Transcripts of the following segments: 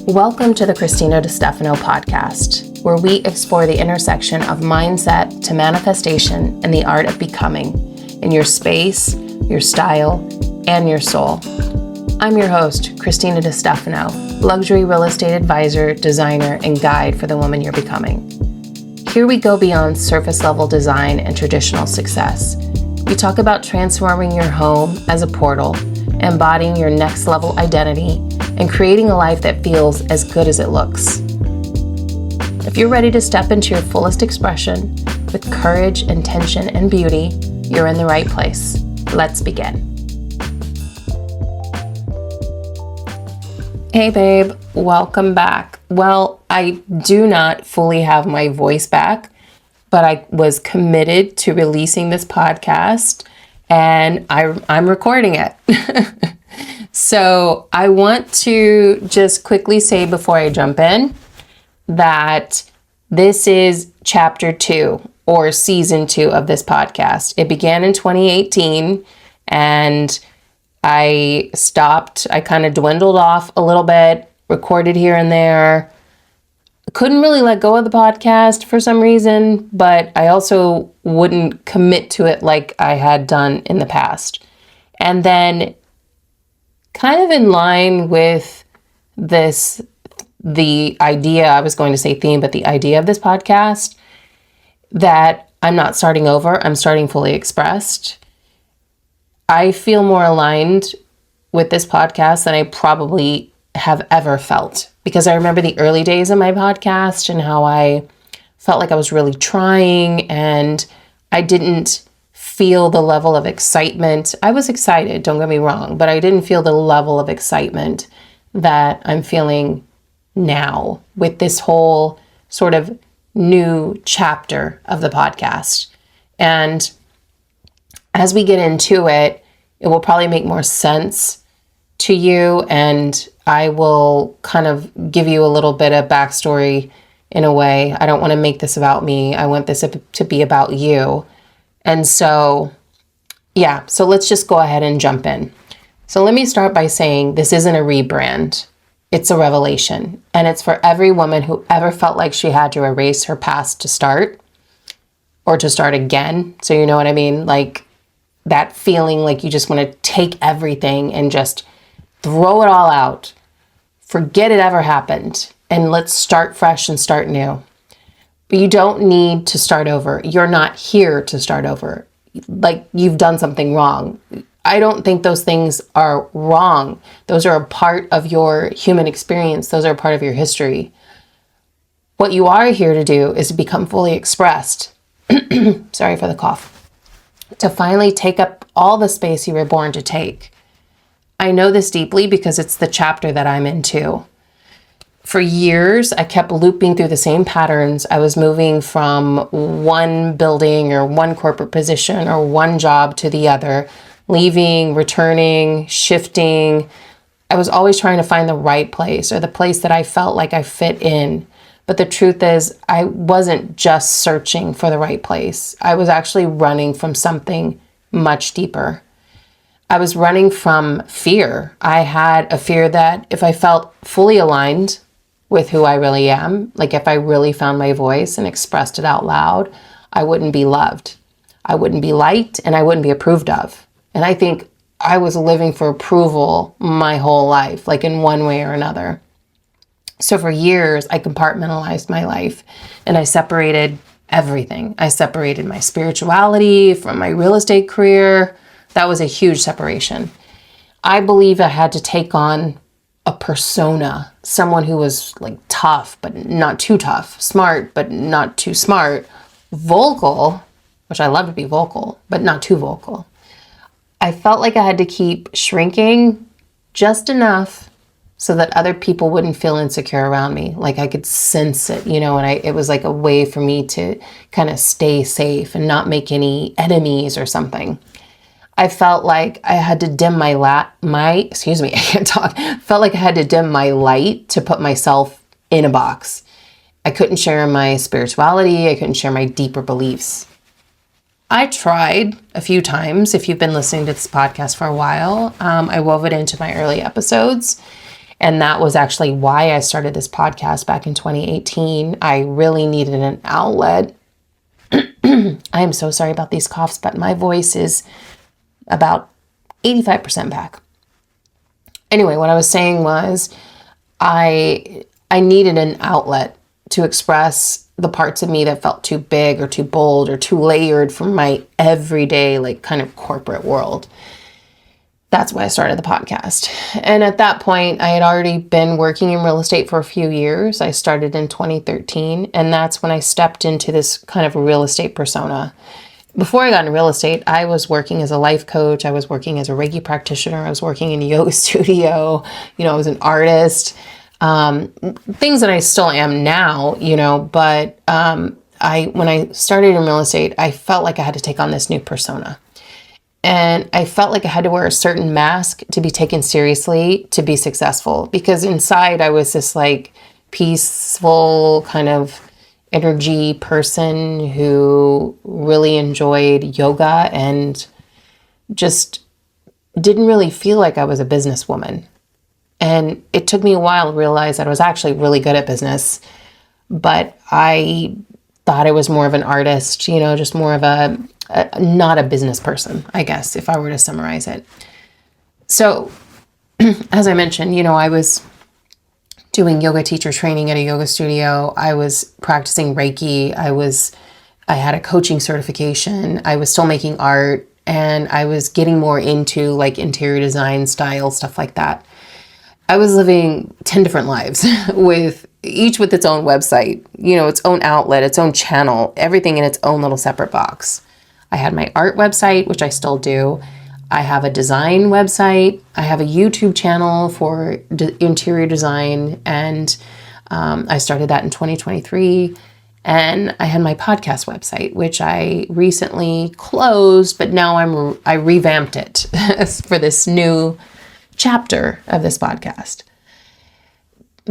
Welcome to the Christina DiStefano podcast, where we explore the intersection of mindset to manifestation and the art of becoming in your space, your style, and your soul. I'm your host, Christina DiStefano, luxury real estate advisor, designer, and guide for the woman you're becoming. Here we go beyond surface level design and traditional success. We talk about transforming your home as a portal, embodying your next level identity, and creating a life that feels as good as it looks. If you're ready to step into your fullest expression with courage, intention, and beauty, you're in the right place. Let's begin. Hey babe, welcome back. Well, I do not fully have my voice back, but I was committed to releasing this podcast and I'm recording it. So I want to just quickly say before I jump in that this is chapter 2 or season 2 of this podcast. It began in 2018 and I stopped. I kind of dwindled off a little bit, recorded here and there. Couldn't really let go of the podcast for some reason, but I also wouldn't commit to it like I had done in the past. And then kind of in line with this, the idea, I was going to say theme, but the idea of this podcast, that I'm not starting over, I'm starting fully expressed. I feel more aligned with this podcast than I probably have ever felt, because I remember the early days of my podcast and how I felt like I was really trying and I didn't feel the level of excitement. I was excited, don't get me wrong, but I didn't feel the level of excitement that I'm feeling now with this whole sort of new chapter of the podcast. And as we get into it, it will probably make more sense to you, and I will kind of give you a little bit of backstory in a way. I don't want to make this about me. I want this to be about you. And so, yeah, so let's just go ahead and jump in. So let me start by saying this isn't a rebrand. It's a revelation. And it's for every woman who ever felt like she had to erase her past to start or to start again. So you know what I mean? Like that feeling like you just want to take everything and just throw it all out. Forget it ever happened. And let's start fresh and start new. But you don't need to start over. You're not here to start over. Like you've done something wrong. I don't think those things are wrong. Those are a part of your human experience. Those are a part of your history. What you are here to do is become fully expressed. Sorry for the cough. To finally take up all the space you were born to take. I know this deeply because it's the chapter that I'm into. For years, I kept looping through the same patterns. I was moving from one building or one corporate position or one job to the other, leaving, returning, shifting. I was always trying to find the right place or the place that I felt like I fit in. But the truth is, I wasn't just searching for the right place. I was actually running from something much deeper. I was running from fear. I had a fear that if I felt fully aligned with who I really am, like if I really found my voice and expressed it out loud, I wouldn't be loved. I wouldn't be liked and I wouldn't be approved of. And I think I was living for approval my whole life, like in one way or another. So for years, I compartmentalized my life and I separated everything. I separated my spirituality from my real estate career. That was a huge separation. I believe I had to take on a persona, someone who was like tough, but not too tough, smart, but not too smart, vocal, which I love to be vocal, but not too vocal. I felt like I had to keep shrinking just enough so that other people wouldn't feel insecure around me. Like I could sense it, you know, and it was like a way for me to kind of stay safe and not make any enemies or something. I felt like I had to dim I can't talk. Felt like I had to dim my light to put myself in a box. I couldn't share my spirituality. I couldn't share my deeper beliefs. I tried a few times. If you've been listening to this podcast for a while, I wove it into my early episodes. And that was actually why I started this podcast back in 2018. I really needed an outlet. I am so sorry about these coughs, but my voice is about 85% back. Anyway, what I was saying was I needed an outlet to express the parts of me that felt too big or too bold or too layered from my everyday, like, kind of corporate world. That's why I started the podcast. And at that point, I had already been working in real estate for a few years. I started in 2013, and that's when I stepped into this kind of real estate persona. Before I got into real estate, I was working as a life coach. I was working as a Reiki practitioner. I was working in a yoga studio. I was an artist. Things that I still am now, but when I started in real estate, I felt like I had to take on this new persona. And I felt like I had to wear a certain mask to be taken seriously, to be successful. Because inside I was this like peaceful kind of energy person who really enjoyed yoga and just didn't really feel like I was a businesswoman. And it took me a while to realize that I was actually really good at business, but I thought I was more of an artist, just more of not a business person, I guess, if I were to summarize it. So, as I mentioned, I was doing yoga teacher training at a yoga studio. I was practicing Reiki. I had a coaching certification. I was still making art, and I was getting more into like interior design style, stuff like that. I was living 10 different lives with its own website, its own outlet, its own channel, everything in its own little separate box. I had my art website, which I still do. I have a design website. I have a YouTube channel for interior design, and I started that in 2023. And I had my podcast website, which I recently closed, but now I revamped it for this new chapter of this podcast.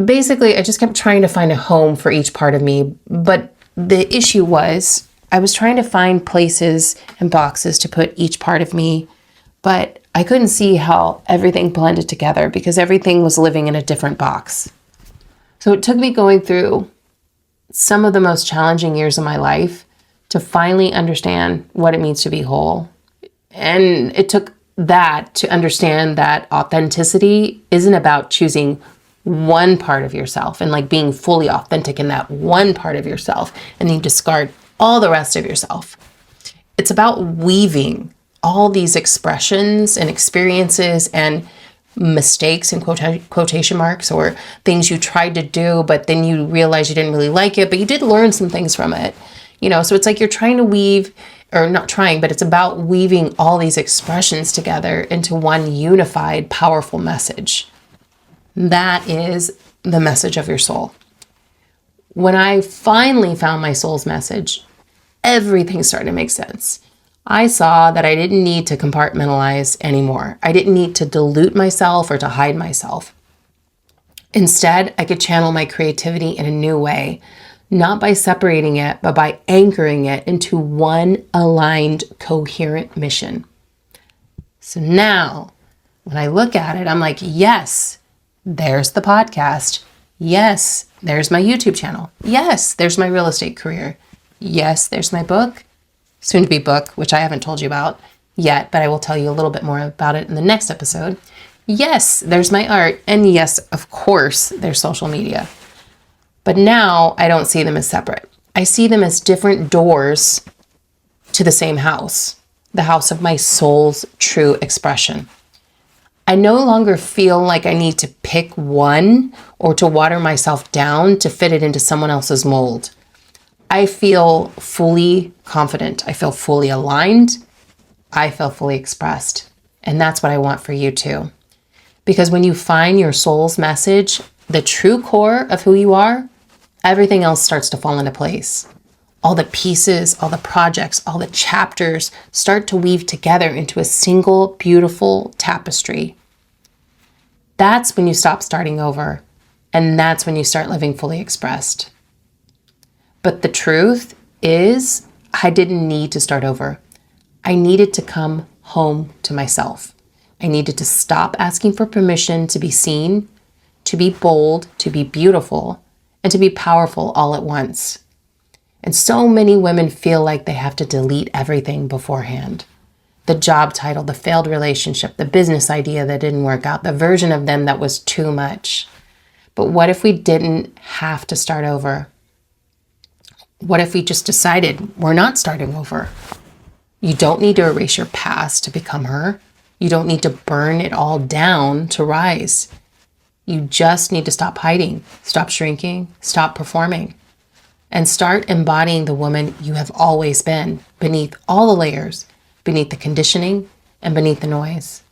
Basically, I just kept trying to find a home for each part of me, but the issue was I was trying to find places and boxes to put each part of me, but I couldn't see how everything blended together because everything was living in a different box. So it took me going through some of the most challenging years of my life to finally understand what it means to be whole. And it took that to understand that authenticity isn't about choosing one part of yourself and like being fully authentic in that one part of yourself and then discard all the rest of yourself. It's about weaving all these expressions and experiences and mistakes in quotation marks, or things you tried to do, but then you realize you didn't really like it, but you did learn some things from it. So it's like you're trying to weave, or not trying, but it's about weaving all these expressions together into one unified, powerful message. That is the message of your soul. When I finally found my soul's message, everything started to make sense. I saw that I didn't need to compartmentalize anymore. I didn't need to dilute myself or to hide myself. Instead, I could channel my creativity in a new way, not by separating it, but by anchoring it into one aligned, coherent mission. So now, when I look at it, I'm like, yes, there's the podcast. Yes, there's my YouTube channel. Yes, there's my real estate career. Yes, there's my book, soon to be book, which I haven't told you about yet, but I will tell you a little bit more about it in the next episode. Yes, there's my art. And yes, of course, there's social media. But now I don't see them as separate. I see them as different doors to the same house, the house of my soul's true expression. I no longer feel like I need to pick one or to water myself down to fit it into someone else's mold. I feel fully confident. I feel fully aligned. I feel fully expressed. And that's what I want for you too. Because when you find your soul's message, the true core of who you are, everything else starts to fall into place. All the pieces, all the projects, all the chapters start to weave together into a single beautiful tapestry. That's when you stop starting over. And that's when you start living fully expressed. But the truth is, I didn't need to start over. I needed to come home to myself. I needed to stop asking for permission to be seen to be bold, to be beautiful, and to be powerful all at once. And so many women feel like they have to delete everything beforehand. The job title, the failed relationship, the business idea that didn't work out, the version of them that was too much. But what if we didn't have to start over? What if we just decided we're not starting over? You don't need to erase your past to become her. You don't need to burn it all down to rise. You just need to stop hiding, stop shrinking, stop performing, and start embodying the woman you have always been, beneath all the layers, beneath the conditioning, and beneath the noise.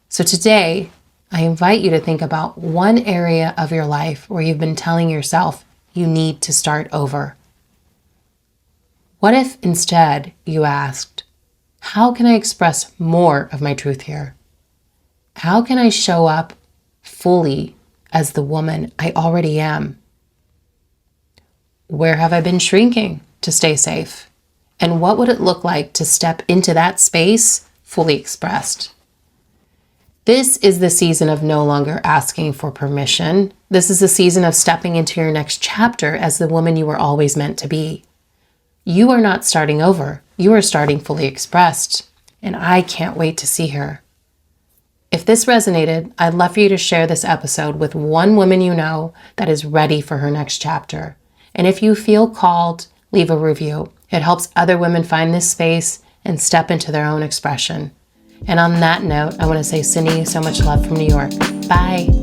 So today, I invite you to think about one area of your life where you've been telling yourself you need to start over. What if instead you asked, how can I express more of my truth here? How can I show up fully as the woman I already am? Where have I been shrinking to stay safe? And what would it look like to step into that space fully expressed? This is the season of no longer asking for permission. This is the season of stepping into your next chapter as the woman you were always meant to be. You are not starting over. You are starting fully expressed. And I can't wait to see her. If this resonated, I'd love for you to share this episode with one woman you know that is ready for her next chapter. And if you feel called, leave a review. It helps other women find this space and step into their own expression. And on that note, I want to say, sending you so much love from New York. Bye.